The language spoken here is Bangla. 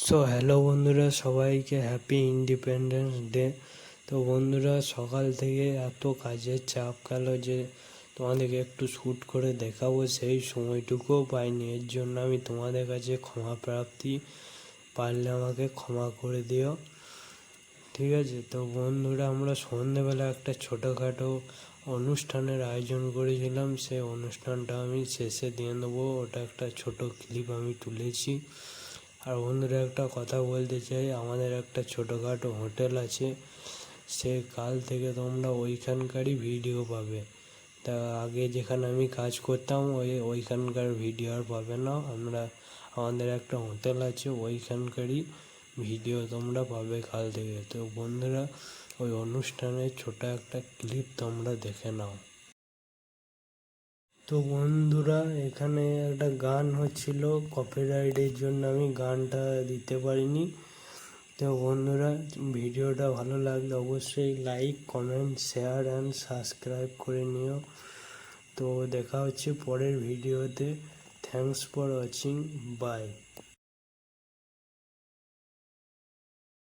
সো হ্যালো বন্ধুরা, সবাইকে হ্যাপি ইন্ডিপেন্ডেন্স ডে। তো বন্ধুরা, সকাল থেকে এত কাজের চাপ গেল যে তোমাদেরকে একটু শ্যুট করে দেখাবো, সেই সময়টুকুও পাইনি। এর জন্য আমি তোমাদের কাছে ক্ষমা প্রার্থী, পারলে আমাকে ক্ষমা করে দিও, ঠিক আছে? তো বন্ধুরা, আমরা সন্ধেবেলা একটা ছোটোখাটো অনুষ্ঠানের আয়োজন করেছিলাম। সেই অনুষ্ঠানটা আমি শেষে দিয়ে দেবো, ওটা একটা ছোট ক্লিপ আমি তুলেছি। আর বন্ধুরা, একটা কথা বলতে চাই, আমাদের একটা ছোটোখাটো হোটেল আছে, সে কাল থেকে তোমরা ওইখানকারই ভিডিও পাবে। তা আগে যেখানে আমি কাজ করতাম ওইখানকার ভিডিও আর পাবে না। আমাদের একটা হোটেল আছে, ওইখানকারই ভিডিও তোমরা পাবে কাল থেকে। তো বন্ধুরা, ওই অনুষ্ঠানের ছোট একটা ক্লিপ তোমরা দেখে নাও। তো বন্ধুরা, এখানে একটা গান হচ্ছিল, কপিরাইটের জন্য আমি গানটা দিতে পারিনি। তো বন্ধুরা, ভিডিওটা ভালো লাগলে অবশ্যই like, comment, share and subscribe করে নিও। তো দেখা হচ্ছে পরের ভিডিওতে। Thanks for watching, by.